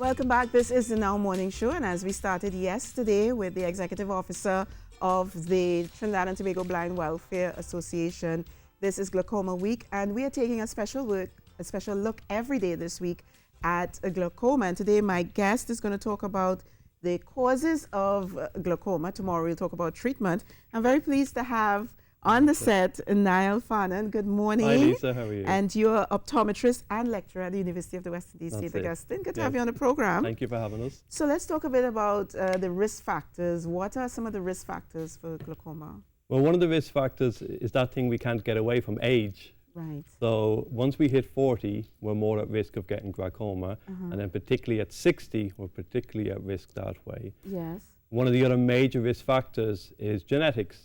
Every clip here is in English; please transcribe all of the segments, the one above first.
Welcome back. This is the Now Morning Show, and as we started yesterday with the Executive Officer of the Trinidad and Tobago Blind Welfare Association, this is Glaucoma Week, and we are taking a special look every day this week at glaucoma. And today my guest is going to talk about the causes of glaucoma. Tomorrow we'll talk about treatment. I'm very pleased to have on the set Niall, Farnon. Good morning. Hi Lisa, how are you? And you're optometrist and lecturer at the University of the West Indies, St. Augustine. Good to have you on the program. Thank you for having us. So let's talk a bit about the risk factors. What are some of the risk factors for glaucoma? Well, one of the risk factors is that thing we can't get away from, age. Right. So once we hit 40, we're more at risk of getting glaucoma. And then particularly at 60, we're particularly at risk that way. Yes. One of the other major risk factors is genetics.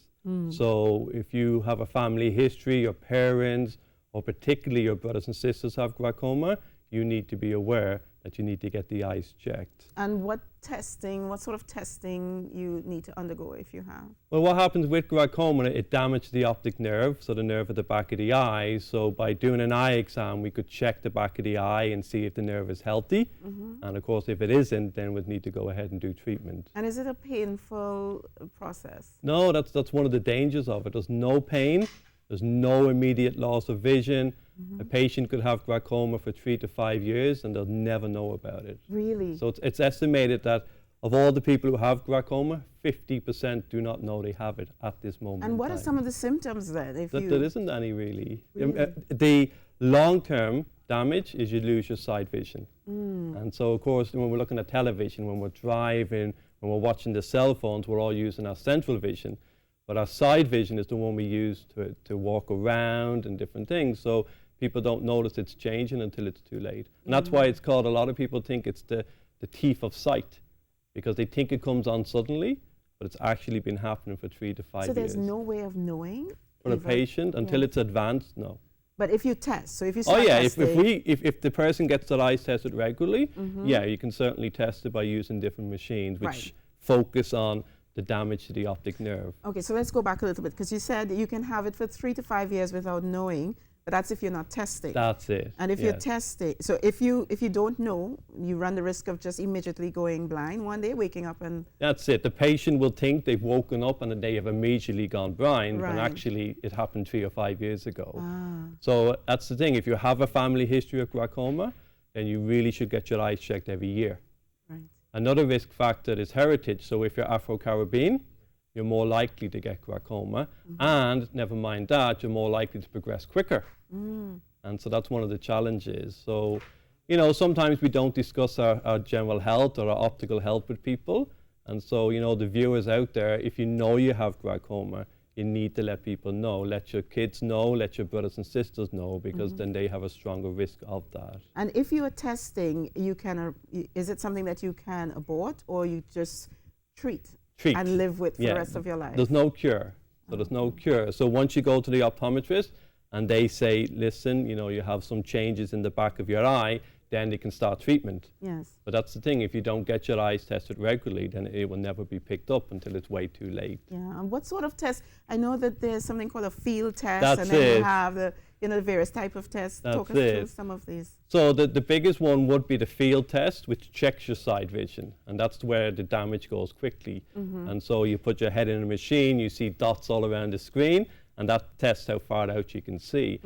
So if you have a family history, your parents, or particularly your brothers and sisters have glaucoma, you need to be aware that you need to get the eyes checked. And what sort of testing you need to undergo if you have? Well, what happens with glaucoma, it damages the optic nerve, so the nerve at the back of the eye. So by doing an eye exam, we could check the back of the eye and see if the nerve is healthy. And of course, if it isn't, then we'd need to go ahead and do treatment. And is it a painful process? No, that's one of the dangers of it. There's no pain. There's no immediate loss of vision. A patient could have glaucoma for 3 to 5 years and they'll never know about it. Really? So it's estimated that of all the people who have glaucoma, 50% do not know they have it at this moment. And what are some of the symptoms then? There isn't any really. Really? The long-term damage is you lose your sight vision. And so of course when we're looking at television, when we're driving, when we're watching the cell phones, we're all using our central vision. But our side vision is the one we use to walk around and different things. So people don't notice it's changing until it's too late. And that's why it's called, a lot of people think it's the thief of sight, because they think it comes on suddenly, but it's actually been happening for 3 to 5 years. So there's no way of knowing? For a patient, until it's advanced, no. But if you test, so if you start testing. If the person gets their eyes tested regularly, yeah, you can certainly test it by using different machines, which focus on the damage to the optic nerve. Okay, so let's go back a little bit, because you said you can have it for 3 to 5 years without knowing, but that's if you're not testing. That's it. And if you're testing, so if you don't know, you run the risk of just immediately going blind one day, waking up and... That's it. The patient will think they've woken up and they have immediately gone blind, when actually it happened 3 or 5 years ago. So that's the thing. If you have a family history of glaucoma, then you really should get your eyes checked every year. Right. Another risk factor is heritage. So if you're Afro-Caribbean, you're more likely to get glaucoma. And never mind that, you're more likely to progress quicker. And so that's one of the challenges. So, you know, sometimes we don't discuss our general health or our optical health with people. And so, you know, the viewers out there, if you know you have glaucoma, you need to let people know. Let your kids know, let your brothers and sisters know, because then they have a stronger risk of that. And if you are testing, you can, is it something that you can abort, or you just treat and live with for the rest of your life? There's no cure. So there's no cure. So once you go to the optometrist and they say, listen, you know, you have some changes in the back of your eye, then they can start treatment. Yes. But that's the thing, if you don't get your eyes tested regularly, then it will never be picked up until it's way too late. Yeah, and what sort of tests? I know that there's something called a field test, That's and then you have the, you know, the various type of tests. Talk us through some of these. So the biggest one would be the field test, which checks your side vision, and that's where the damage goes quickly. And so you put your head in a machine, you see dots all around the screen, and that tests how far out you can see.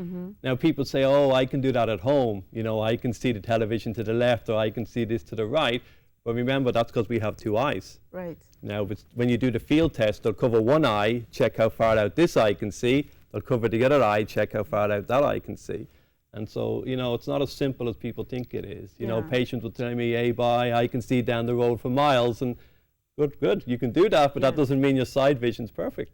Now people say, oh, I can do that at home. You know, I can see the television to the left, or I can see this to the right. But remember, that's because we have 2 eyes. Right. Now, when you do the field test, they'll cover one eye, check how far out this eye can see. They'll cover the other eye, check how far out that eye can see. And so, you know, it's not as simple as people think it is. You know, patients will tell me, hey, bye, I can see down the road for miles. And good, you can do that, but that doesn't mean your side vision's perfect.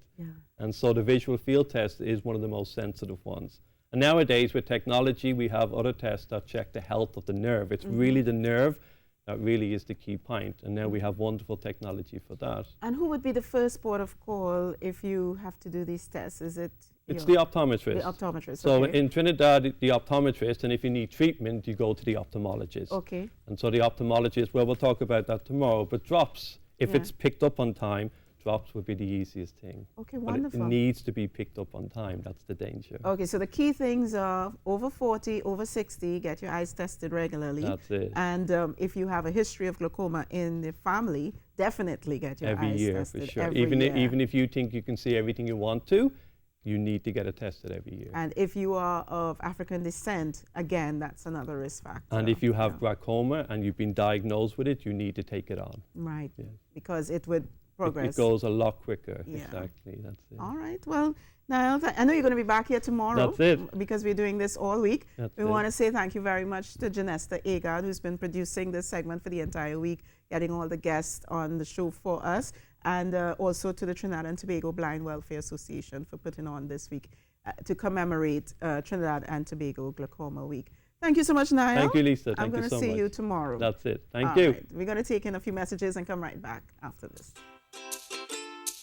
And so the visual field test is one of the most sensitive ones. And nowadays with technology, we have other tests that check the health of the nerve. It's really the nerve that really is the key point. And now we have wonderful technology for that. And who would be the first port of call if you have to do these tests? Is it? It's the optometrist. The optometrist, So in Trinidad, the optometrist, and if you need treatment, you go to the ophthalmologist. Okay. And so the ophthalmologist, well, we'll talk about that tomorrow, but drops, if it's picked up on time, drops would be the easiest thing. Okay, But wonderful. it needs to be picked up on time. That's the danger. Okay, so the key things are over 40, over 60, get your eyes tested regularly. That's it. And if you have a history of glaucoma in the family, definitely get your Every eyes year, tested. for sure. Every Even year. even if you think you can see everything you want to, you need to get it tested every year. And if you are of African descent, again, that's another risk factor. And if you have Yeah. glaucoma and you've been diagnosed with it, you need to take it on. Right, Yeah. because it would progress. It goes a lot quicker. Yeah. Exactly. That's it. All right. Well, Niall, I know you're going to be back here tomorrow. That's it. Because we're doing this all week. That's We it. want to say thank you very much to Janesta Agard, who's been producing this segment for the entire week, getting all the guests on the show for us, and also to the Trinidad and Tobago Blind Welfare Association for putting on this week to commemorate Trinidad and Tobago Glaucoma Week. Thank you so much, Niall. Thank you, Lisa. I'm Thank going you to so see much. you tomorrow. That's it. Thank All you. right. We're going to take in a few messages and come right back after this.